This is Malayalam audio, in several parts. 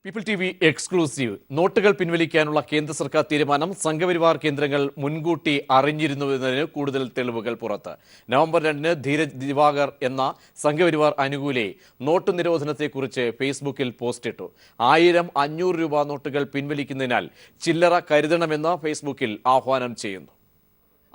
പീപ്പിൾ ടി വി എക്സ്ക്ലൂസീവ് നോട്ടുകൾ പിൻവലിക്കാനുള്ള കേന്ദ്ര സർക്കാർ തീരുമാനം സംഘപരിവാർ കേന്ദ്രങ്ങൾ മുൻകൂട്ടി അറിഞ്ഞിരുന്നുവെന്നതിന് കൂടുതൽ തെളിവുകൾ പുറത്ത്. നവംബർ 2-ന് ധീരജ് ദിവാകർ എന്ന സംഘപരിവാർ അനുകൂലി നോട്ട് നിരോധനത്തെക്കുറിച്ച് ഫേസ്ബുക്കിൽ പോസ്റ്റിട്ടു. 1000-500 രൂപ നോട്ടുകൾ പിൻവലിക്കുന്നതിനാൽ ചില്ലറ കരുതണമെന്ന് ഫേസ്ബുക്കിൽ ആഹ്വാനം ചെയ്യുന്നു.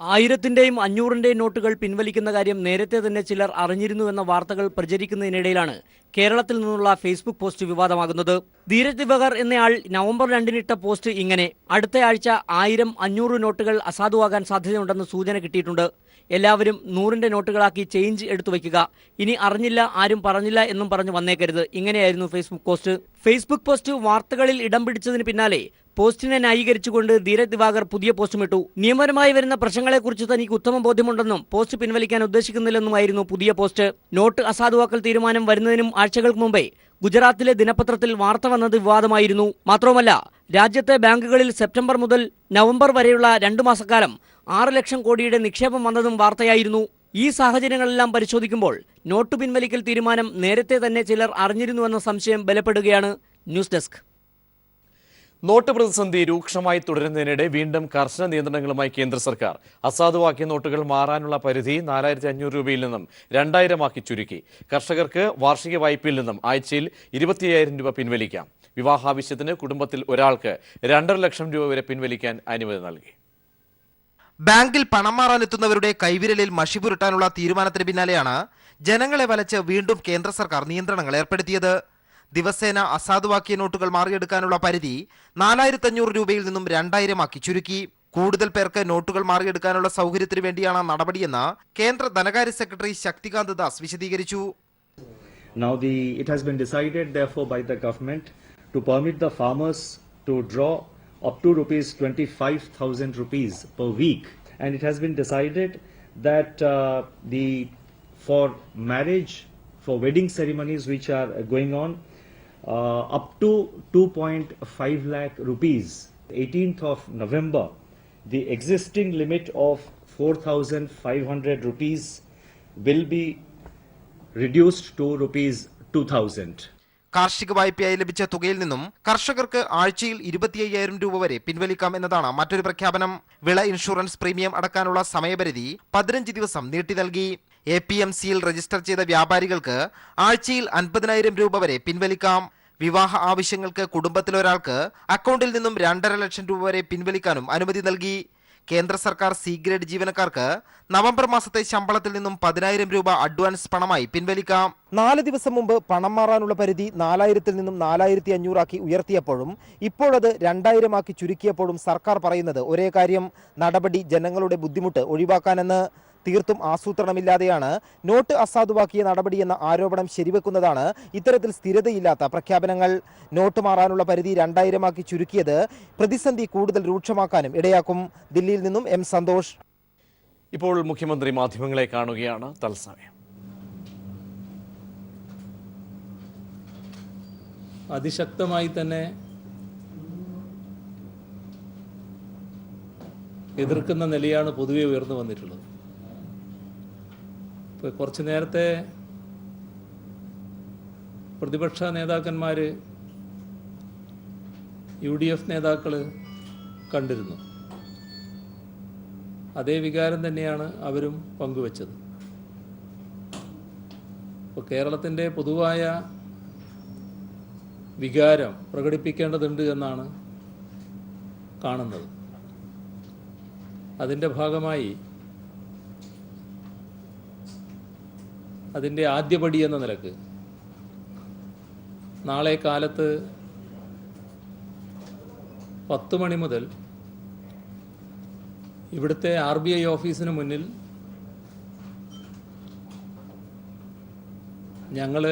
1000-ന്റെയും 500-ന്റെയും നോട്ടുകൾ പിൻവലിക്കുന്ന കാര്യം നേരത്തെ തന്നെ ചിലർ അറിഞ്ഞിരുന്നുവെന്ന വാർത്തകൾ പ്രചരിക്കുന്നതിനിടയിലാണ് കേരളത്തിൽ നിന്നുള്ള ഫേസ്ബുക്ക് പോസ്റ്റ് വിവാദമാകുന്നത്. ധീരജ് ദിവാകർ എന്നയാൾ നവംബർ 2-ന് ഇട്ട പോസ്റ്റ് ഇങ്ങനെ: അടുത്തയാഴ്ച 1000-500 നോട്ടുകൾ അസാധുവാകാൻ സാധ്യതയുണ്ടെന്ന് സൂചന കിട്ടിയിട്ടുണ്ട്. എല്ലാവരും 100-ന്റെ നോട്ടുകളാക്കി ചേഞ്ച് എടുത്തു വയ്ക്കുക. ഇനി അറിഞ്ഞില്ല, ആരും പറഞ്ഞില്ല എന്നും പറഞ്ഞു വന്നേക്കരുത്. ഇങ്ങനെയായിരുന്നു ഫേസ്ബുക്ക് പോസ്റ്റ്. ഫേസ്ബുക്ക് പോസ്റ്റ് വാർത്തകളിൽ ഇടം പിടിച്ചതിന് പിന്നാലെ പോസ്റ്റിനെ ന്യായീകരിച്ചുകൊണ്ട് ധീരജ് ദിവാകർ പുതിയ പോസ്റ്റുമിട്ടു. നിയമപരമായി വരുന്ന പ്രശ്നങ്ങളെക്കുറിച്ച് തനിക്ക് ഉത്തമ ബോധ്യമുണ്ടെന്നും പോസ്റ്റ് പിൻവലിക്കാൻ ഉദ്ദേശിക്കുന്നില്ലെന്നുമായിരുന്നു പുതിയ പോസ്റ്റ്. നോട്ട് അസാധുവാക്കൽ തീരുമാനം വരുന്നതിനും ആഴ്ചകൾക്ക് മുമ്പേ ഗുജറാത്തിലെ ദിനപത്രത്തിൽ വാർത്ത വന്നത് വിവാദമായിരുന്നു. മാത്രവുമല്ല, രാജ്യത്തെ ബാങ്കുകളിൽ സെപ്റ്റംബർ മുതൽ നവംബർ വരെയുള്ള 2 മാസക്കാലം 6 ലക്ഷം കോടിയുടെ നിക്ഷേപം വന്നതും വാർത്തയായിരുന്നു. ഈ സാഹചര്യങ്ങളെല്ലാം പരിശോധിക്കുമ്പോൾ നോട്ട് പിൻവലിക്കൽ തീരുമാനം നേരത്തെ തന്നെ ചിലർ അറിഞ്ഞിരുന്നുവെന്ന സംശയം ബലപ്പെടുകയാണ്. News desk. നോട്ട് പ്രതിസന്ധി രൂക്ഷമായി തുടരുന്നതിനിടെ വീണ്ടും കർശന നിയന്ത്രണങ്ങളുമായി കേന്ദ്ര സർക്കാർ. അസാധുവാക്കിയ നോട്ടുകൾ മാറാനുള്ള പരിധി 4500 രൂപയിൽ നിന്നും 2000 ചുരുക്കി. കർഷകർക്ക് വാർഷിക വായ്പയിൽ നിന്നും ആഴ്ചയിൽ 25000 രൂപ പിൻവലിക്കാം. വിവാഹാവശ്യത്തിന് കുടുംബത്തിൽ ഒരാൾക്ക് 2.5 ലക്ഷം രൂപ വരെ പിൻവലിക്കാൻ അനുമതി നൽകി. ബാങ്കിൽ പണം മാറാനെത്തുന്നവരുടെ കൈവിരലിൽ മഷി പുരട്ടാനുള്ള തീരുമാനത്തിന് പിന്നാലെയാണ് ജനങ്ങളെ വലച്ച് വീണ്ടും കേന്ദ്ര സർക്കാർ നിയന്ത്രണങ്ങൾ ഏർപ്പെടുത്തിയത്. ദിവസേന അസാധുവാക്കിയ നോട്ടുകൾ മാറിയെടുക്കാനുള്ള പരിധി 4500 രൂപയിൽ നിന്നും 2000 ചുരുക്കി. കൂടുതൽ പേർക്ക് നോട്ടുകൾ മാറിയെടുക്കാനുള്ള സൗകര്യത്തിന് വേണ്ടിയാണ് നടപടിയെന്ന് കേന്ദ്ര ധനകാര്യ സെക്രട്ടറി ശക്തികാന്ത ദാസ് വിശദീകരിച്ചു. Now it has been decided therefore by the government to permit the farmers to draw up to ₹25,000 per week, and it has been decided that for marriage, for wedding ceremonies which are going on, up to 2.5 lakh rupees. 18th of November, the existing limit of 4,500 rupees will be reduced to ₹2,000. കാർഷിക വായ്പയായി ലഭിച്ച തുകയിൽ നിന്നും കർഷകർക്ക് ആഴ്ചയിൽ 25,000 രൂപ വരെ പിൻവലിക്കാം എന്നതാണ് മറ്റൊരു പ്രഖ്യാപനം. വിള ഇൻഷുറൻസ് പ്രീമിയം അടക്കാനുള്ള സമയപരിധി 15 ദിവസം നീട്ടി നൽകി. APMCയിൽ രജിസ്റ്റർ ചെയ്ത വ്യാപാരികൾക്ക് ആഴ്ചയിൽ 50,000 രൂപ വരെ പിൻവലിക്കാം. വിവാഹ ആവശ്യങ്ങൾക്ക് കുടുംബത്തിലൊരാൾക്ക് അക്കൗണ്ടിൽ നിന്നും 2.5 ലക്ഷം രൂപ വരെ പിൻവലിക്കാനും അനുമതി നൽകി. കേന്ദ്ര സർക്കാർ സി ഗ്രേഡ് ജീവനക്കാർക്ക് നവംബർ മാസത്തെ ശമ്പളത്തിൽ നിന്നും 10,000 രൂപ അഡ്വാൻസ് പണമായി പിൻവലിക്കാം. 4 ദിവസം മുമ്പ് പണം മാറാനുള്ള പരിധി 4000-ൽ നിന്നും 4500 ഉയർത്തിയപ്പോഴും ഇപ്പോഴത് 2000 ചുരുക്കിയപ്പോഴും സർക്കാർ പറയുന്നത് ഒരേ കാര്യം: നടപടി ജനങ്ങളുടെ ബുദ്ധിമുട്ട് ഒഴിവാക്കാനെന്ന്. തീർത്തും ആസൂത്രണമില്ലാതെയാണ് നോട്ട് അസാധുവാക്കിയ നടപടിയെന്ന ആരോപണം ശരിവെക്കുന്നതാണ് ഇത്തരത്തിൽ സ്ഥിരതയില്ലാത്ത പ്രഖ്യാപനങ്ങൾ. നോട്ട് മാറാനുള്ള പരിധി 2000 ചുരുക്കിയത് പ്രതിസന്ധി കൂടുതൽ രൂക്ഷമാക്കാനും ഇടയാക്കും. ദില്ലിയിൽ നിന്നും M. സന്തോഷ്. ഇപ്പോൾ മുഖ്യമന്ത്രി മാധ്യമങ്ങളെ കാണുകയാണ്. തത്സമയം. അതിശക്തമായി തന്നെ എതിർക്കുന്ന നിലയാണ് പൊതുവെ ഉയർന്നു വന്നിട്ടുള്ളത്. ഇപ്പോൾ കുറച്ച് നേരത്തെ പ്രതിപക്ഷ നേതാക്കന്മാർ, UDF നേതാക്കൾ കണ്ടിരുന്നു. അതേ വികാരം തന്നെയാണ് അവരും പങ്കുവച്ചത്. ഇപ്പോൾ കേരളത്തിൻ്റെ പൊതുവായ വികാരം പ്രകടിപ്പിക്കേണ്ടതുണ്ട് എന്നാണ് കാണുന്നത്. അതിൻ്റെ ഭാഗമായി അതിൻ്റെ ആദ്യപടി എന്ന നിലക്ക് നാളെ കാലത്ത് 10 മണി മുതൽ ഇവിടുത്തെ RBI ഓഫീസിന് മുന്നിൽ ഞങ്ങൾ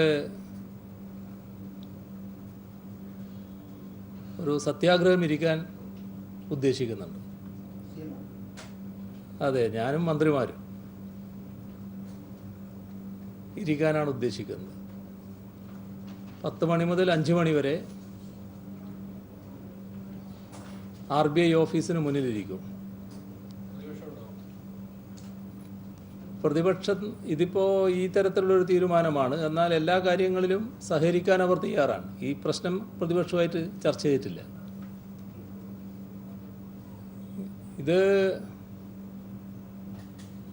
ഒരു സത്യാഗ്രഹം ഇരിക്കാൻ ഉദ്ദേശിക്കുന്നുണ്ട്. അതെ, ഞാനും മന്ത്രിമാരും ഇരിക്കാനാണ് ഉദ്ദേശിക്കുന്നത്. 10 മണി മുതൽ 5 മണി വരെ RBI ഓഫീസിന് മുന്നിലിരിക്കും. പ്രതിപക്ഷം ഇതിപ്പോൾ ഈ തരത്തിലുള്ളൊരു തീരുമാനമാണ്, എന്നാൽ എല്ലാ കാര്യങ്ങളിലും സഹകരിക്കാൻ അവർ തയ്യാറാണ്. ഈ പ്രശ്നം പ്രതിപക്ഷമായിട്ട് ചർച്ച ചെയ്തിട്ടില്ല. ഇത്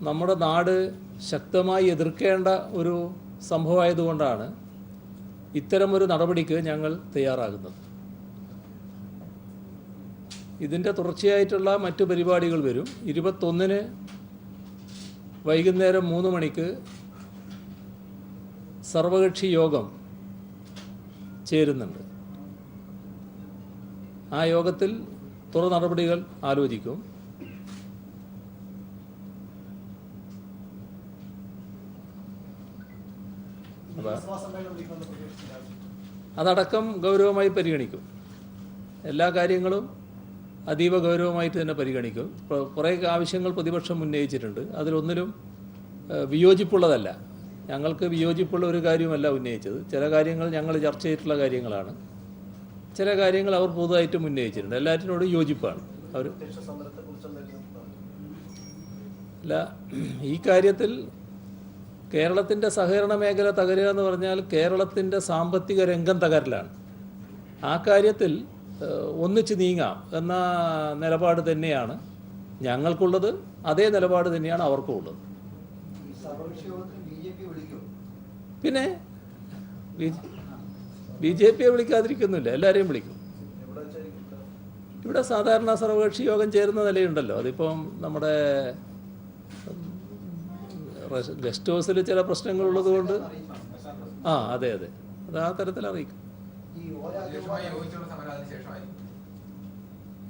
നമ്മുടെ നാട് ശക്തമായി എതിർക്കേണ്ട ഒരു സംഭവമായതുകൊണ്ടാണ് ഇത്തരമൊരു നടപടിക്ക് ഞങ്ങൾ തയ്യാറാകുന്നത്. ഇതിൻ്റെ തുടർച്ചയായിട്ടുള്ള മറ്റു പരിപാടികൾ വരും. 21-ന് വൈകുന്നേരം 3 മണിക്ക് സർവകക്ഷി യോഗം ചേരുന്നുണ്ട്. ആ യോഗത്തിൽ തുടർ നടപടികൾ ആലോചിക്കും. അതടക്കം ഗൗരവമായി പരിഗണിക്കും. എല്ലാ കാര്യങ്ങളും അതീവ ഗൗരവമായിട്ട് തന്നെ പരിഗണിക്കും. കുറേ ആവശ്യങ്ങൾ പ്രതിപക്ഷം ഉന്നയിച്ചിട്ടുണ്ട്. അതിലൊന്നിലും വിയോജിപ്പുള്ളതല്ല. ഞങ്ങൾക്ക് വിയോജിപ്പുള്ള ഒരു കാര്യമല്ല ഉന്നയിച്ചത്. ചില കാര്യങ്ങൾ ഞങ്ങൾ ചർച്ച ചെയ്തിട്ടുള്ള കാര്യങ്ങളാണ്. ചില കാര്യങ്ങൾ അവർ പൊതുവായിട്ടും ഉന്നയിച്ചിട്ടുണ്ട്. എല്ലാറ്റിനോടും യോജിപ്പാണ് അവർ. അല്ല, ഈ കാര്യത്തിൽ കേരളത്തിൻ്റെ സഹകരണ മേഖല തകരുക എന്ന് പറഞ്ഞാൽ കേരളത്തിൻ്റെ സാമ്പത്തിക രംഗം തകരലാണ്. ആ കാര്യത്തിൽ ഒന്നിച്ച് നീങ്ങാം എന്ന നിലപാട് തന്നെയാണ് ഞങ്ങൾക്കുള്ളത്. അതേ നിലപാട് തന്നെയാണ് അവർക്കും ഉള്ളത്. പിന്നെ BJP വിളിക്കാതിരിക്കുന്നില്ല, എല്ലാവരെയും വിളിക്കും. ഇവിടെ സാധാരണ സർവകക്ഷി യോഗം ചേരുന്ന നിലയുണ്ടല്ലോ. അതിപ്പം നമ്മുടെ ഗസ്റ്റ് ഹൗസിൽ ചില പ്രശ്നങ്ങളുള്ളത് കൊണ്ട് അതെ അത് ആ തരത്തിൽ അറിയിക്കും.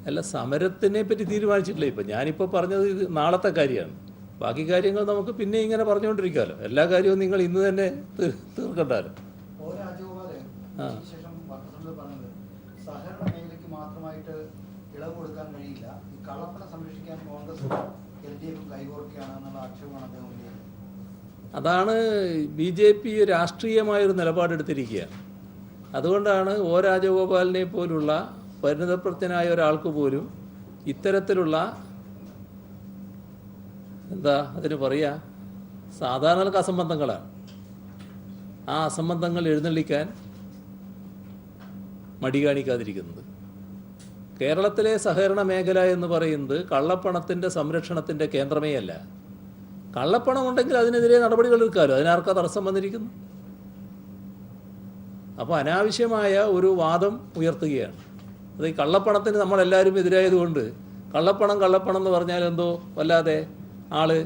അല്ല, സമരത്തിനെ പറ്റി തീരുമാനിച്ചിട്ടില്ല. ഇപ്പം ഞാനിപ്പോൾ പറഞ്ഞത് ഇത് നാളത്തെ കാര്യമാണ്. ബാക്കി കാര്യങ്ങൾ നമുക്ക് പിന്നെ ഇങ്ങനെ പറഞ്ഞുകൊണ്ടിരിക്കാമല്ലോ. എല്ലാ കാര്യവും നിങ്ങൾ ഇന്ന് തന്നെ തീർക്കണ്ടല്ലോ. അതാണ് BJP രാഷ്ട്രീയമായൊരു നിലപാടെടുത്തിരിക്കുകയാണ്. അതുകൊണ്ടാണ് രാജഗോപാലിനെ പോലുള്ള പരിണതപ്രജ്ഞനായ ഒരാൾക്ക് പോലും ഇത്തരത്തിലുള്ള അതിന് പറയുക സാധാരണ അസംബന്ധങ്ങളാണ്. ആ അസംബന്ധങ്ങൾ എഴുന്നള്ളിക്കാൻ മടി കാണിക്കാതിരിക്കുന്നത്. കേരളത്തിലെ സഹകരണ മേഖല എന്ന് പറയുന്നത് കള്ളപ്പണത്തിൻ്റെ സംരക്ഷണത്തിൻ്റെ കേന്ദ്രമേ അല്ല. കള്ളപ്പണം ഉണ്ടെങ്കിൽ അതിനെതിരെ നടപടികൾ എടുക്കാമല്ലോ. അതിനാർക്കാ തടസ്സം വന്നിരിക്കുന്നു? അപ്പോൾ അനാവശ്യമായ ഒരു വാദം ഉയർത്തുകയാണ്. അത് ഈ കള്ളപ്പണത്തിന് നമ്മളെല്ലാവരും എതിരായതുകൊണ്ട് കള്ളപ്പണം എന്ന് പറഞ്ഞാൽ എന്തോ വല്ലാതെ ആള്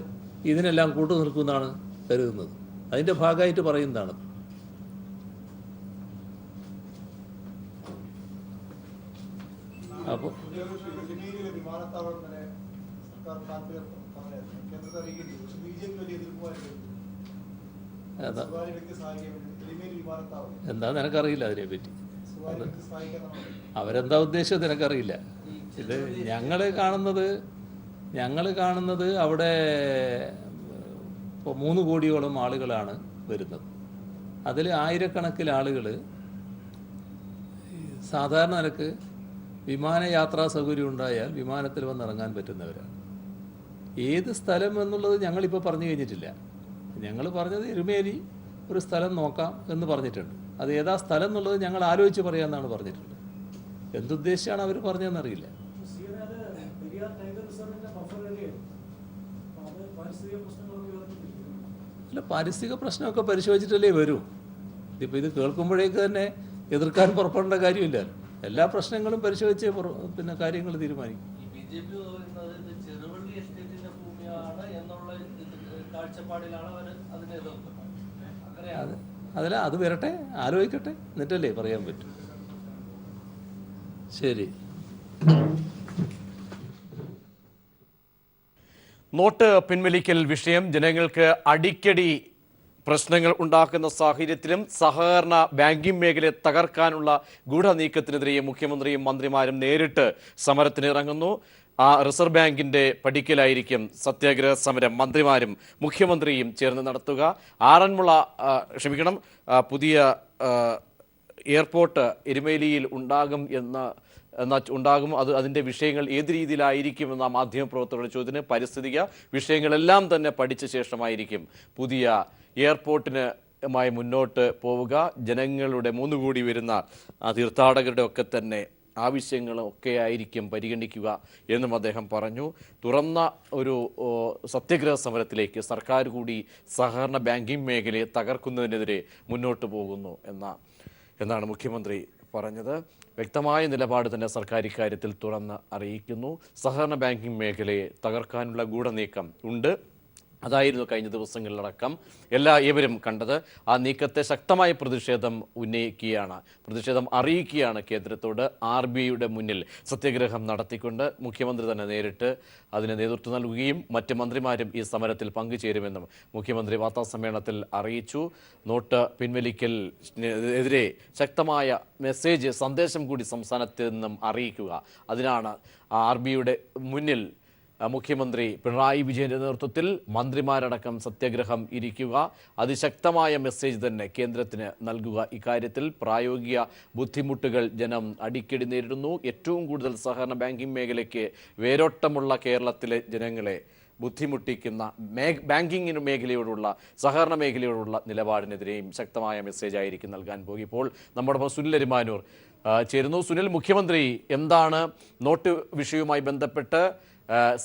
ഇതിനെല്ലാം കൂട്ടു നിൽക്കുമെന്നാണ് കരുതുന്നത്. അതിൻ്റെ ഭാഗമായിട്ട് പറയുന്നതാണ്. അപ്പോൾ എന്താ നിനക്കറിയില്ല അതിനെപ്പറ്റി. അവരെന്താ ഉദ്ദേശം നിനക്കറിയില്ല. ഇത് ഞങ്ങൾ കാണുന്നത് അവിടെ ഇപ്പോൾ 3 കോടിയോളം ആളുകളാണ് വരുന്നത്. അതിൽ ആയിരക്കണക്കിന് ആളുകൾ സാധാരണ നിലക്ക് വിമാനയാത്രാ സൗകര്യം ഉണ്ടായാൽ വിമാനത്തിൽ വന്നിറങ്ങാൻ പറ്റുന്നവരാണ്. ഏത് സ്ഥലം എന്നുള്ളത് ഞങ്ങളിപ്പോൾ പറഞ്ഞു കഴിഞ്ഞിട്ടില്ല. ഞങ്ങൾ പറഞ്ഞത് എരുമേലി ഒരു സ്ഥലം നോക്കാം എന്ന് പറഞ്ഞിട്ടുണ്ട്. അത് ഏതാ സ്ഥലം എന്നുള്ളത് ഞങ്ങൾ ആലോചിച്ച് പറയാമെന്നാണ് പറഞ്ഞിട്ടുള്ളത്. എന്തുദ്ദേശിച്ചാണ് അവർ പറഞ്ഞതെന്നറിയില്ല. അല്ല, പാരിസ്ഥിതിക പ്രശ്നമൊക്കെ പരിശോധിച്ചിട്ടല്ലേ വരും. ഇതിപ്പോൾ ഇത് കേൾക്കുമ്പോഴേക്ക് തന്നെ എതിർക്കാൻ പുറപ്പെടേണ്ട കാര്യമില്ല. എല്ലാ പ്രശ്നങ്ങളും പരിശോധിച്ച് പിന്നെ കാര്യങ്ങൾ തീരുമാനിക്കും. അത് വരട്ടെ, ആലോചിക്കട്ടെ, എന്നിട്ടല്ലേ പറയാൻ പറ്റും. ശരി. നോട്ട് പിൻവലിക്കൽ വിഷയം ജനങ്ങൾക്ക് അടിക്കടി പ്രശ്നങ്ങൾ ഉണ്ടാക്കുന്ന സാഹചര്യത്തിലും സഹകരണ ബാങ്കിംഗ് മേഖലയെ തകർക്കാനുള്ള ഗൂഢനീക്കത്തിനെതിരെ മുഖ്യമന്ത്രിയും മന്ത്രിമാരും നേരിട്ട് സമരത്തിനിറങ്ങുന്നു. റിസർവ് ബാങ്കിന്റെ പടിക്കലായിരിക്കും സത്യാഗ്രഹ സമരം മന്ത്രിമാരും മുഖ്യമന്ത്രിയും ചേർന്ന് നടത്തുക. പുതിയ എയർപോർട്ട് എരുമേലിയിൽ ഉണ്ടാകും ഉണ്ടാകും അതിൻ്റെ വിഷയങ്ങൾ ഏത് രീതിയിലായിരിക്കുമെന്ന മാധ്യമപ്രവർത്തകരുടെ ചോദ്യത്തിന് പരിസ്ഥിതിക വിഷയങ്ങളെല്ലാം തന്നെ പഠിച്ച ശേഷമായിരിക്കും പുതിയ എയർപോർട്ടിന് മായി മുന്നോട്ട് പോവുക. ജനങ്ങളുടെ 3 കോടി വരുന്ന തീർത്ഥാടകരുടെ ഒക്കെ തന്നെ ആവശ്യങ്ങളൊക്കെ ആയിരിക്കും പരിഗണിക്കുക എന്നും അദ്ദേഹം പറഞ്ഞു. തുറന്ന ഒരു സത്യഗ്രഹ സമരത്തിലേക്ക് സർക്കാർ കൂടി സഹകരണ ബാങ്കിംഗ് മേഖലയെ തകർക്കുന്നതിനെതിരെ മുന്നോട്ട് പോകുന്നു എന്നാണ് മുഖ്യമന്ത്രി പറഞ്ഞത്. വ്യക്തമായ നിലപാട് തന്നെ സർക്കാർ ഇക്കാര്യത്തിൽ തുറന്ന് അറിയിക്കുന്നു. സഹകരണ ബാങ്കിംഗ് മേഖലയെ തകർക്കാനുള്ള ഗൂഢനീക്കം ഉണ്ട്. അതായിരുന്നു കഴിഞ്ഞ ദിവസങ്ങളിലടക്കം ഏവരും കണ്ടത്. ആ നീക്കത്തെ ശക്തമായ പ്രതിഷേധം അറിയിക്കുകയാണ് കേന്ദ്രത്തോട്. RBIയുടെ മുന്നിൽ സത്യഗ്രഹം നടത്തിക്കൊണ്ട് മുഖ്യമന്ത്രി തന്നെ നേരിട്ട് അതിന് നേതൃത്വം നൽകുകയും മറ്റ് മന്ത്രിമാരും ഈ സമരത്തിൽ പങ്കുചേരുമെന്നും മുഖ്യമന്ത്രി വാർത്താസമ്മേളനത്തിൽ അറിയിച്ചു. നോട്ട് പിൻവലിക്കലിനെതിരെ ശക്തമായ സന്ദേശം കൂടി സംസ്ഥാനത്ത് നിന്നും അറിയിക്കുക. അതിനാണ് RBIയുടെ മുന്നിൽ മുഖ്യമന്ത്രി പിണറായി വിജയന്റെ നേതൃത്വത്തിൽ മന്ത്രിമാരടക്കം സത്യഗ്രഹം ഇരിക്കുക. അതിശക്തമായ മെസ്സേജ് തന്നെ കേന്ദ്രത്തിന് നൽകുക. ഇക്കാര്യത്തിൽ പ്രായോഗിക ബുദ്ധിമുട്ടുകൾ ജനം അടിക്കടി നേരിടുന്നു. ഏറ്റവും കൂടുതൽ സഹകരണ ബാങ്കിംഗ് മേഖലയ്ക്ക് വേരോട്ടമുള്ള കേരളത്തിലെ ജനങ്ങളെ ബുദ്ധിമുട്ടിക്കുന്ന ബാങ്കിങ്ങിന് മേഖലയോടുള്ള സഹകരണ മേഖലയോടുള്ള നിലപാടിനെതിരെയും ശക്തമായ മെസ്സേജ് ആയിരിക്കും നൽകാൻ പോകും. ഇപ്പോൾ നമ്മുടെ സുനിൽ അരിമാനൂർ ചേരുന്നു. സുനിൽ, മുഖ്യമന്ത്രി എന്താണ് നോട്ട് വിഷയവുമായി ബന്ധപ്പെട്ട്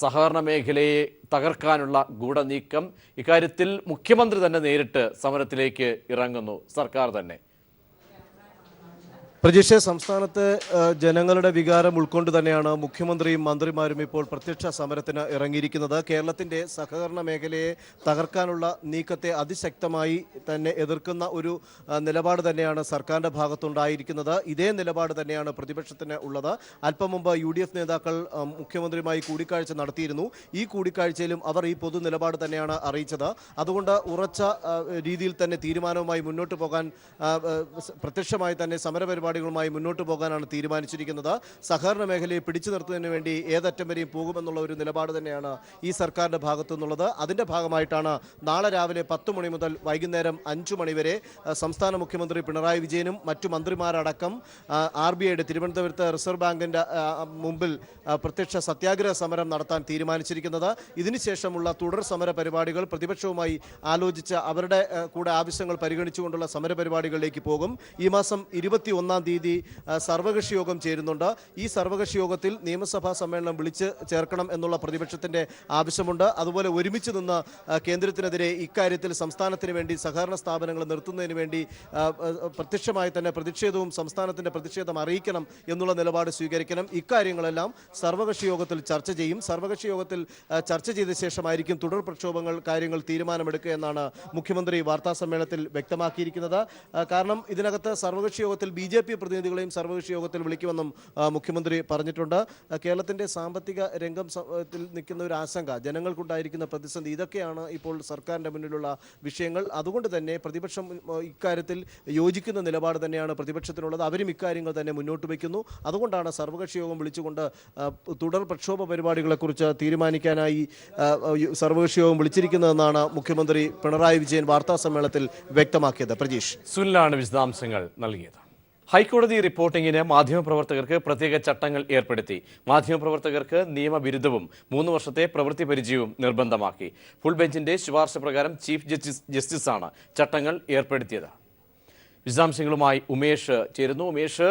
സഹകരണ മേഖലയെ തകർക്കാനുള്ള ഗൂഢനീക്കം? ഇക്കാര്യത്തിൽ മുഖ്യമന്ത്രി തന്നെ നേരിട്ട് സമരത്തിലേക്ക് ഇറങ്ങുന്നു, സർക്കാർ തന്നെ. പ്രജീഷ്, സംസ്ഥാനത്തെ ജനങ്ങളുടെ വികാരം ഉൾക്കൊണ്ട് തന്നെയാണ് മുഖ്യമന്ത്രിയും മന്ത്രിമാരും ഇപ്പോൾ പ്രത്യക്ഷ സമരത്തിന് ഇറങ്ങിയിരിക്കുന്നത്. കേരളത്തിൻ്റെ സഹകരണ മേഖലയെ തകർക്കാനുള്ള നീക്കത്തെ അതിശക്തമായി തന്നെ എതിർക്കുന്ന ഒരു നിലപാട് തന്നെയാണ് സർക്കാരിൻ്റെ ഭാഗത്തുണ്ടായിരിക്കുന്നത്. ഇതേ നിലപാട് തന്നെയാണ് പ്രതിപക്ഷത്തിന് ഉള്ളത്. അല്പം മുമ്പ് UDF നേതാക്കൾ മുഖ്യമന്ത്രിയുമായി കൂടിക്കാഴ്ച നടത്തിയിരുന്നു. ഈ കൂടിക്കാഴ്ചയിലും അവർ ഈ പൊതു നിലപാട് തന്നെയാണ് അറിയിച്ചത്. അതുകൊണ്ട് ഉറച്ച രീതിയിൽ തന്നെ തീരുമാനവുമായി മുന്നോട്ട് പോകാൻ പ്രത്യക്ഷമായി തന്നെ സമരപരിപാടി മുന്നോട്ട് പോകാനാണ് തീരുമാനിച്ചിരിക്കുന്നത്. സഹകരണ മേഖലയെ പിടിച്ചു നിർത്തുന്നതിന് വേണ്ടി ഏതറ്റം വരെയും പോകുമെന്നുള്ള ഒരു നിലപാട് തന്നെയാണ് ഈ സർക്കാരിൻ്റെ ഭാഗത്തു നിന്നുള്ളത്. അതിൻ്റെ ഭാഗമായിട്ടാണ് നാളെ രാവിലെ 10 മണി മുതൽ വൈകുന്നേരം 5 മണി വരെ സംസ്ഥാന മുഖ്യമന്ത്രി പിണറായി വിജയനും മറ്റു മന്ത്രിമാരടക്കം RBIയുടെ തിരുവനന്തപുരത്ത് റിസർവ് ബാങ്കിൻ്റെ മുമ്പിൽ പ്രത്യക്ഷ സത്യാഗ്രഹ സമരം നടത്താൻ തീരുമാനിച്ചിരിക്കുന്നത്. ഇതിനുശേഷമുള്ള തുടർ സമര പരിപാടികൾ പ്രതിപക്ഷവുമായി ആലോചിച്ച് അവരുടെ കൂടെ ആവശ്യങ്ങൾ പരിഗണിച്ചുകൊണ്ടുള്ള സമരപരിപാടികളിലേക്ക് പോകും. ഈ മാസം 21-ാം തീയതി സർവകക്ഷി യോഗം ചേരുന്നുണ്ട്. ഈ സർവകക്ഷി യോഗത്തിൽ നിയമസഭാ സമ്മേളനം വിളിച്ച് ചേർക്കണം എന്നുള്ള പ്രതിപക്ഷത്തിൻ്റെ ആവശ്യമുണ്ട്. അതുപോലെ ഒരുമിച്ച് നിന്ന് കേന്ദ്രത്തിനെതിരെ ഇക്കാര്യത്തിൽ സംസ്ഥാനത്തിന് വേണ്ടി സഹകരണ സ്ഥാപനങ്ങൾ നിർത്തുന്നതിന് വേണ്ടി പ്രത്യക്ഷമായി തന്നെ പ്രതിഷേധവും സംസ്ഥാനത്തിൻ്റെ പ്രതിഷേധം അറിയിക്കണം എന്നുള്ള നിലപാട് സ്വീകരിക്കണം. ഇക്കാര്യങ്ങളെല്ലാം സർവകക്ഷി യോഗത്തിൽ ചർച്ച ചെയ്യും. സർവകക്ഷി യോഗത്തിൽ ചർച്ച ചെയ്ത ശേഷമായിരിക്കും തുടർ പ്രക്ഷോഭങ്ങൾ കാര്യങ്ങൾ തീരുമാനമെടുക്കുക എന്നാണ് മുഖ്യമന്ത്രി വാർത്താസമ്മേളനത്തിൽ വ്യക്തമാക്കിയിരിക്കുന്നത്. കാരണം ഇതിനകത്ത് സർവകക്ഷി യോഗത്തിൽ BJP പ്രതിനിധികളെയും സർവകക്ഷി യോഗത്തിൽ വിളിക്കുമെന്നും മുഖ്യമന്ത്രി പറഞ്ഞിട്ടുണ്ട്. കേരളത്തിൻ്റെ സാമ്പത്തിക രംഗത്തിൽ നിൽക്കുന്ന ഒരു ആശങ്ക, ജനങ്ങൾക്കുണ്ടായിരിക്കുന്ന പ്രതിസന്ധി, ഇതൊക്കെയാണ് ഇപ്പോൾ സർക്കാരിൻ്റെ മുന്നിലുള്ള വിഷയങ്ങൾ. അതുകൊണ്ട് തന്നെ പ്രതിപക്ഷം ഇക്കാര്യത്തിൽ യോജിക്കുന്ന നിലപാട് തന്നെയാണ് പ്രതിപക്ഷത്തിനുള്ളത്. അവരും ഇക്കാര്യങ്ങൾ തന്നെ മുന്നോട്ട് വയ്ക്കുന്നു. അതുകൊണ്ടാണ് സർവകക്ഷി യോഗം വിളിച്ചുകൊണ്ട് തുടർ പ്രക്ഷോഭ പരിപാടികളെക്കുറിച്ച് തീരുമാനിക്കാനായി സർവകക്ഷി യോഗം വിളിച്ചിരിക്കുന്നതെന്നാണ് മുഖ്യമന്ത്രി പിണറായി വിജയൻ വാർത്താസമ്മേളനത്തിൽ വ്യക്തമാക്കിയത്. പ്രജീഷ്, സുനിലാണ് വിശദാംശങ്ങൾ നൽകിയത്. ഹൈക്കോടതി റിപ്പോർട്ടിങ്ങിന് മാധ്യമപ്രവർത്തകർക്ക് പ്രത്യേക ചട്ടങ്ങൾ ഏർപ്പെടുത്തി. മാധ്യമപ്രവർത്തകർക്ക് നിയമബിരുദവും 3 വർഷത്തെ പ്രവൃത്തി പരിചയവും നിർബന്ധമാക്കി. ഫുൾ ബെഞ്ചിന്റെ ശുപാർശ പ്രകാരം ചീഫ് ജസ്റ്റിസാണ് ചട്ടങ്ങൾ ഏർപ്പെടുത്തിയത്. വിശദാംശങ്ങളുമായി ഉമേഷ് ചേരുന്നു. ഉമേഷ്,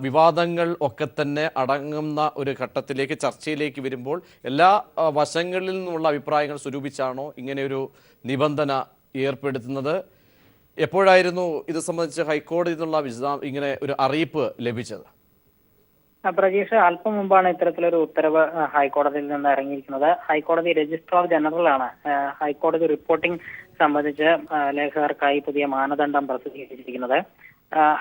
വിവാദങ്ങൾ ഒക്കെ തന്നെ അടങ്ങുന്ന ഒരു ഘട്ടത്തിലേക്ക് ചർച്ചയിലേക്ക് വരുമ്പോൾ എല്ലാ വശങ്ങളിൽ നിന്നുള്ള അഭിപ്രായങ്ങൾ സ്വരൂപിച്ചാണോ ഇങ്ങനെയൊരു നിബന്ധന ഏർപ്പെടുത്തുന്നത്? എപ്പോഴായിരുന്നു ഇത് സംബന്ധിച്ച് ഹൈക്കോടതിയിൽ നിന്നുള്ള ഇങ്ങനെ ഒരു അറിയിപ്പ് ലഭിച്ചത്? പ്രജീഷ്, അല്പം മുമ്പാണ് ഇത്തരത്തിലൊരു ഉത്തരവ് ഹൈക്കോടതിയിൽ നിന്ന് ഇറങ്ങിയിരിക്കുന്നത്. ഹൈക്കോടതി രജിസ്ട്രാർ ജനറലാണ് ഹൈക്കോടതി റിപ്പോർട്ടിംഗ് സംബന്ധിച്ച് ലേഖകർക്കായി പുതിയ മാനദണ്ഡം പ്രസിദ്ധീകരിച്ചിരിക്കുന്നത്.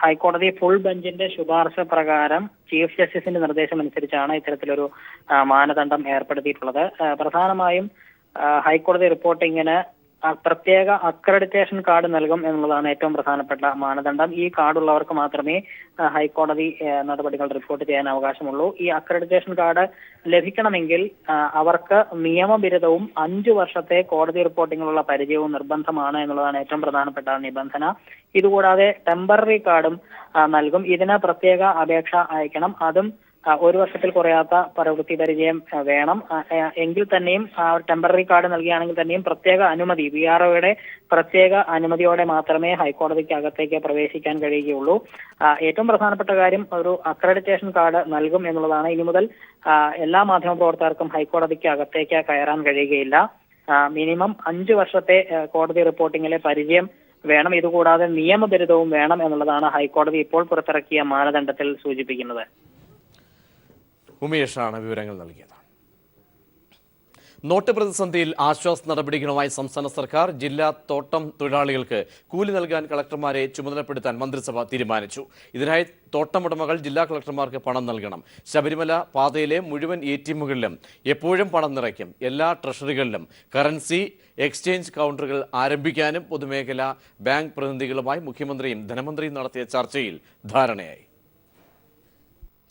ഹൈക്കോടതി ഫുൾ ബെഞ്ചിന്റെ ശുപാർശ പ്രകാരം ചീഫ് ജസ്റ്റിസിന്റെ നിർദ്ദേശം അനുസരിച്ചാണ് ഇത്തരത്തിലൊരു മാനദണ്ഡം ഏർപ്പെടുത്തിയിട്ടുള്ളത്. പ്രധാനമായും ഹൈക്കോടതി റിപ്പോർട്ടിങ്ങിന് പ്രത്യേക അക്രഡിറ്റേഷൻ കാർഡ് നൽകും എന്നുള്ളതാണ് ഏറ്റവും പ്രധാനപ്പെട്ട മാനദണ്ഡം. ഈ കാർഡുള്ളവർക്ക് മാത്രമേ ഹൈക്കോടതി നടപടികൾ റിപ്പോർട്ട് ചെയ്യാൻ അവകാശമുള്ളൂ. ഈ അക്രഡിറ്റേഷൻ കാർഡ് ലഭിക്കണമെങ്കിൽ അവർക്ക് നിയമബിരുദവും 5 വർഷത്തെ കോടതി റിപ്പോർട്ടിങ്ങിലുള്ള പരിചയവും നിർബന്ധമാണ് എന്നുള്ളതാണ് ഏറ്റവും പ്രധാനപ്പെട്ട നിബന്ധന. ഇതുകൂടാതെ ടെമ്പററി കാർഡും നൽകും. ഇതിന് പ്രത്യേക അപേക്ഷ അയക്കണം. അതും 1 വർഷത്തിൽ കുറയാത്ത പ്രവൃത്തി പരിചയം വേണം. എങ്കിൽ തന്നെയും ടെമ്പററി കാർഡ് നൽകുകയാണെങ്കിൽ തന്നെയും പ്രത്യേക അനുമതി, VROയുടെ പ്രത്യേക അനുമതിയോടെ മാത്രമേ ഹൈക്കോടതിക്ക് അകത്തേക്ക് പ്രവേശിക്കാൻ കഴിയുകയുള്ളൂ. ഏറ്റവും പ്രധാനപ്പെട്ട കാര്യം ഒരു അക്രഡിറ്റേഷൻ കാർഡ് നൽകും എന്നുള്ളതാണ്. ഇനി മുതൽ എല്ലാ മാധ്യമപ്രവർത്തകർക്കും ഹൈക്കോടതിക്ക് അകത്തേക്ക് കയറാൻ കഴിയുകയില്ല. മിനിമം 5 വർഷത്തെ കോടതി റിപ്പോർട്ടിങ്ങിലെ പരിചയം വേണം. ഇതുകൂടാതെ നിയമബിരുദവും വേണം എന്നുള്ളതാണ് ഹൈക്കോടതി ഇപ്പോൾ പുറത്തിറക്കിയ മാനദണ്ഡത്തിൽ സൂചിപ്പിക്കുന്നത്. ഉമേഷാണ് വിവരങ്ങൾ നൽകിയത്. നോട്ട് പ്രതിസന്ധിയിൽ ആശ്വാസ നടപടികളുമായി സംസ്ഥാന സർക്കാർ. ജില്ലാ തോട്ടം തൊഴിലാളികൾക്ക് കൂലി നൽകാൻ കളക്ടർമാരെ ചുമതലപ്പെടുത്താൻ മന്ത്രിസഭ തീരുമാനിച്ചു. ഇതിനായി തോട്ടമുടമകൾ ജില്ലാ കളക്ടർമാർക്ക് പണം നൽകണം. ശബരിമല പാതയിലെ മുഴുവൻ ATMകളിലും എപ്പോഴും പണം നിറയ്ക്കും. എല്ലാ ട്രഷറികളിലും കറൻസി എക്സ്ചേഞ്ച് കൗണ്ടറുകൾ ആരംഭിക്കാനും പൊതുമേഖലാ ബാങ്ക് പ്രതിനിധികളുമായി മുഖ്യമന്ത്രിയും ധനമന്ത്രിയും നടത്തിയ ചർച്ചയിൽ ധാരണയായി.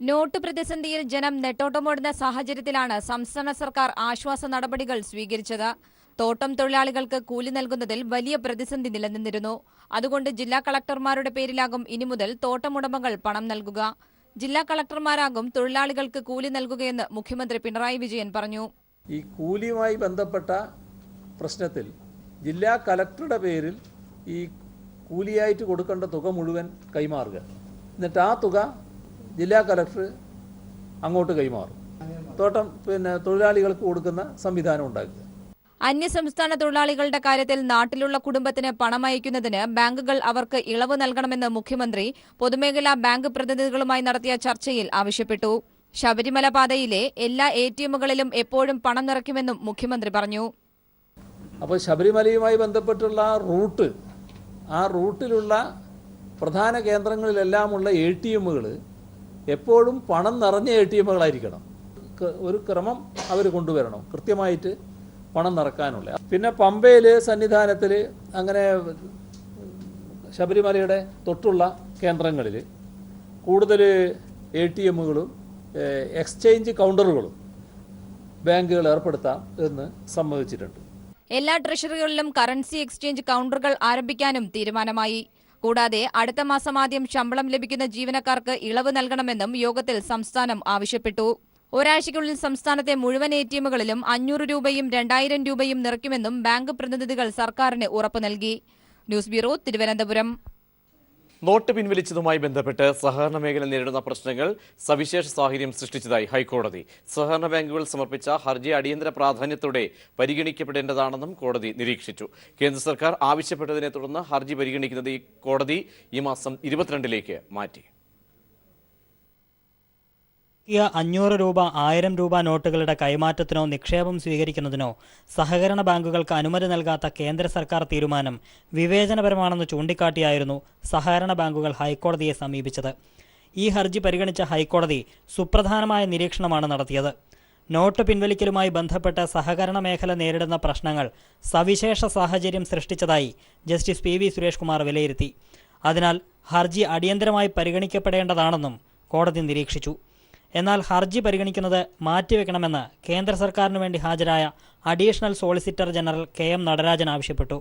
നോട്ട് പ്രതിസന്ധിയിൽ ജനം നെട്ടോട്ടമോടുന്ന സാഹചര്യത്തിലാണ് സംസ്ഥാന സർക്കാർ ആശ്വാസ നടപടികൾ സ്വീകരിച്ചത്. തോട്ടം തൊഴിലാളികൾക്ക് കൂലി നൽകുന്നതിൽ വലിയ പ്രതിസന്ധി നിലനിന്നിരുന്നു. അതുകൊണ്ട് ജില്ലാ കളക്ടർമാരുടെ പേരിലാകും ഇനി മുതൽ തോട്ടമുടമകൾ പണം നൽകുക. ജില്ലാ കളക്ടർമാരാകും തൊഴിലാളികൾക്ക് കൂലി നൽകുകയെന്ന് മുഖ്യമന്ത്രി പിണറായി വിജയൻ പറഞ്ഞു. ഈ കൂലിയുമായി ബന്ധപ്പെട്ട പ്രശ്നത്തിൽ ജില്ലാ കളക്ടറുടെ പേരിൽ ഈ കൂലിയായിട്ട് കൊടുക്കേണ്ട തുക മുഴുവൻ കൈമാറുക. എന്നിട്ട് ആ തുക ജില്ലാ കളക്ടർ അങ്ങോട്ട് കൈമാറും. തോട്ടം തൊഴിലാളികൾക്ക് കൊടുക്കുന്ന സംവിധാനം ഉണ്ടാക്കുക. അന്യസംസ്ഥാന തൊഴിലാളികളുടെ കാര്യത്തിൽ നാട്ടിലുള്ള കുടുംബത്തിന് പണം അയക്കുന്നതിന് ബാങ്കുകൾ അവർക്ക് ഇളവ് നൽകണമെന്ന് മുഖ്യമന്ത്രി പൊതുമേഖലാ ബാങ്ക് പ്രതിനിധികളുമായി നടത്തിയ ചർച്ചയിൽ ആവശ്യപ്പെട്ടു. ശബരിമല പാതയിലെ എല്ലാ ATMകളിലും എപ്പോഴും പണം നിറയ്ക്കുമെന്നും മുഖ്യമന്ത്രി പറഞ്ഞു. അപ്പോൾ ശബരിമലയുമായി ബന്ധപ്പെട്ടുള്ള റൂട്ട്, ആ റൂട്ടിലുള്ള പ്രധാന കേന്ദ്രങ്ങളിലെല്ലാമുള്ള ATMകൾ എപ്പോഴും പണം നിറഞ്ഞ ATMകളായിരിക്കണം. ഒരു ക്രമം അവർ കൊണ്ടുവരണം, കൃത്യമായിട്ട് പണം നിറക്കാനുള്ള. പിന്നെ പമ്പയിൽ സന്നിധാനത്തിൽ അങ്ങനെ ശബരിമലയുടെ തൊട്ടുള്ള കേന്ദ്രങ്ങളിൽ കൂടുതൽ ATMകളും എക്സ്ചേഞ്ച് കൗണ്ടറുകളും ബാങ്കുകൾ ഏർപ്പെടുത്താം എന്ന് സമ്മതിച്ചിട്ടുണ്ട്. എല്ലാ ട്രഷറികളിലും കറൻസി എക്സ്ചേഞ്ച് കൗണ്ടറുകൾ ആരംഭിക്കാനും തീരുമാനമായി. കൂടാതെ അടുത്ത മാസം ആദ്യം ശമ്പളം ലഭിക്കുന്ന ജീവനക്കാർക്ക് ഇളവ് നൽകണമെന്നും യോഗത്തിൽ സംസ്ഥാനം ആവശ്യപ്പെട്ടു. ഒരാഴ്ചയ്ക്കുള്ളിൽ സംസ്ഥാനത്തെ മുഴുവൻ ATMകളിലും 500 രൂപയും 2000 രൂപയും നിറയ്ക്കുമെന്നും ബാങ്ക് പ്രതിനിധികൾ സർക്കാരിന് ഉറപ്പു നൽകി. News bureau, Thiruvananthapuram. നോട്ട് പിൻവലിച്ചതുമായി ബന്ധപ്പെട്ട് സഹകരണ മേഖല നേരിടുന്ന പ്രശ്നങ്ങൾ സവിശേഷ സാഹചര്യം സൃഷ്ടിച്ചതായി ഹൈക്കോടതി. സഹകരണ ബാങ്കുകൾ സമർപ്പിച്ച ഹർജി അടിയന്തര പ്രാധാന്യത്തോടെ പരിഗണിക്കപ്പെടേണ്ടതാണെന്നും കോടതി നിരീക്ഷിച്ചു. കേന്ദ്ര സർക്കാർ ആവശ്യപ്പെട്ടതിനെ തുടർന്ന് ഹർജി പരിഗണിക്കുന്നത് കോടതി ഈ മാസം 22ലേക്ക് മാറ്റി. 500 രൂപ 1000 രൂപ നോട്ടുകളുടെ കൈമാറ്റത്തിനോ നിക്ഷേപം സ്വീകരിക്കുന്നതിനോ സഹകരണ ബാങ്കുകൾക്ക് അനുമതി നൽകാത്ത കേന്ദ്ര സർക്കാർ തീരുമാനം വിവേചനപരമാണെന്ന് ചൂണ്ടിക്കാട്ടിയായിരുന്നു സഹകരണ ബാങ്കുകൾ ഹൈക്കോടതിയെ സമീപിച്ചത്. ഈ ഹർജി പരിഗണിച്ച ഹൈക്കോടതി സുപ്രധാനമായ നിരീക്ഷണമാണ് നടത്തിയത്. നോട്ട് പിൻവലിക്കലുമായി ബന്ധപ്പെട്ട് സഹകരണ മേഖല നേരിടുന്ന പ്രശ്നങ്ങൾ സവിശേഷ സാഹചര്യം സൃഷ്ടിച്ചതായി ജസ്റ്റിസ് PV സുരേഷ് കുമാർ വിലയിരുത്തി. അതിനാൽ ഹർജി അടിയന്തരമായി പരിഗണിക്കപ്പെടേണ്ടതാണെന്നും കോടതി നിരീക്ഷിച്ചു. എന്നാൽ ഹർജി പരിഗണിക്കുന്നത് മാറ്റിവെക്കണമെന്ന് കേന്ദ്ര സർക്കാരിനു വേണ്ടി ഹാജരായ additional solicitor general KM Natarajan ആവശ്യപ്പെട്ടു.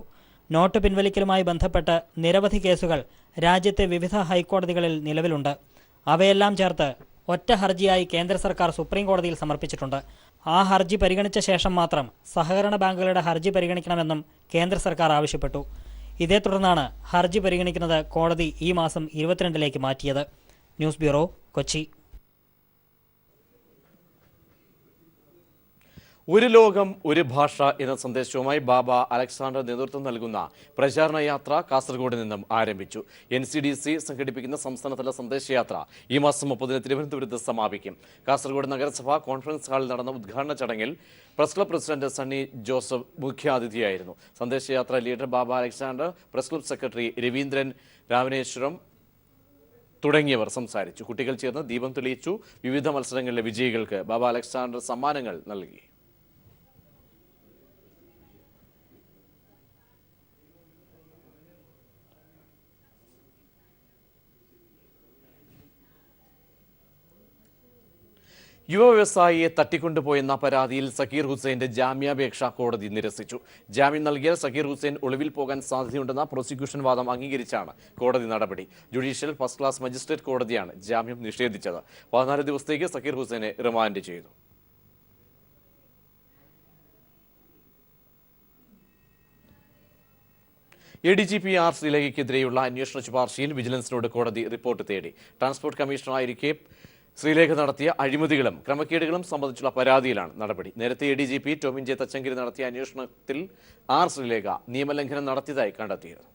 നോട്ട് പിൻവലിക്കലുമായി ബന്ധപ്പെട്ട് നിരവധി കേസുകൾ രാജ്യത്തെ വിവിധ ഹൈക്കോടതികളിൽ നിലവിലുണ്ട്. അവയെല്ലാം ചേർത്ത് ഒറ്റ ഹർജിയായി കേന്ദ്ര സർക്കാർ സുപ്രീം കോടതിയിൽ സമർപ്പിച്ചിട്ടുണ്ട്. ആ ഹർജി പരിഗണിച്ച ശേഷം മാത്രം സഹകരണ ബാങ്കുകളുടെ ഹർജി പരിഗണിക്കണമെന്നും കേന്ദ്ര സർക്കാർ ആവശ്യപ്പെട്ടു. ഇതേ തുടർന്നാണ് ഹർജി പരിഗണിക്കുന്നത് കോടതി ഈ മാസം 22ലേക്ക് മാറ്റിയത്. News bureau, Kochi. ഒരു ലോകം ഒരു ഭാഷ എന്ന സന്ദേശവുമായി ബാബ അലക്സാണ്ടർ നേതൃത്വം നൽകുന്ന പ്രചാരണ യാത്ര കാസർഗോഡ് നിന്നും ആരംഭിച്ചു. NCDC സംഘടിപ്പിക്കുന്ന സംസ്ഥാനതല സന്ദേശയാത്ര ഈ മാസം 30-ന് തിരുവനന്തപുരത്ത് സമാപിക്കും. കാസർഗോഡ് നഗരസഭ കോൺഫറൻസ് ഹാളിൽ നടന്ന ഉദ്ഘാടന ചടങ്ങിൽ press club president Sunny Joseph മുഖ്യാതിഥിയായിരുന്നു. സന്ദേശയാത്ര leader Baba Alexander, press club secretary Raveendran Ramaneswaram തുടങ്ങിയവർ സംസാരിച്ചു. കുട്ടികൾ ചേർന്ന് ദീപം തെളിയിച്ചു. വിവിധ മത്സരങ്ങളിലെ വിജയികൾക്ക് ബാബ അലക്സാണ്ടർ സമ്മാനങ്ങൾ നൽകി. യുവ വ്യവസായിയെ തട്ടിക്കൊണ്ടുപോയെന്ന പരാതിയിൽ സക്കീർ ഹുസൈന്റെ ജാമ്യാപേക്ഷ കോടതി നിരസിച്ചു. ജാമ്യം നൽകിയാൽ സക്കീർ ഹുസൈൻ ഒളിവിൽ പോകാൻ സാധ്യതയുണ്ടെന്ന പ്രോസിക്യൂഷൻ വാദം അംഗീകരിച്ചാണ് കോടതി നടപടി. ജുഡീഷ്യൽ ഫസ്റ്റ് ക്ലാസ് മജിസ്ട്രേറ്റ് കോടതിയാണ് ജാമ്യം നിഷേധിച്ചത്. 14 ദിവസത്തേക്ക് സക്കീർ ഹുസൈനെ റിമാൻഡ് ചെയ്തു. ADGP R. ശ്രീലേഖയ്ക്കെതിരെയുള്ള അന്വേഷണ ശുപാർശയിൽ വിജിലൻസിനോട് കോടതി റിപ്പോർട്ട് തേടി. ട്രാൻസ്പോർട്ട് കമ്മീഷണറായിരിക്കെ ശ്രീലേഖ നടത്തിയ അഴിമതികളും ക്രമക്കേടുകളും സംബന്ധിച്ചുള്ള പരാതിയിലാണ് നടപടി. നേരത്തെ ADGP ടോമിൻ ജെ തച്ചങ്കരി നടത്തിയ അന്വേഷണത്തിൽ R. ശ്രീലേഖ നിയമലംഘനം നടത്തിയതായി കണ്ടെത്തിയിരുന്നു.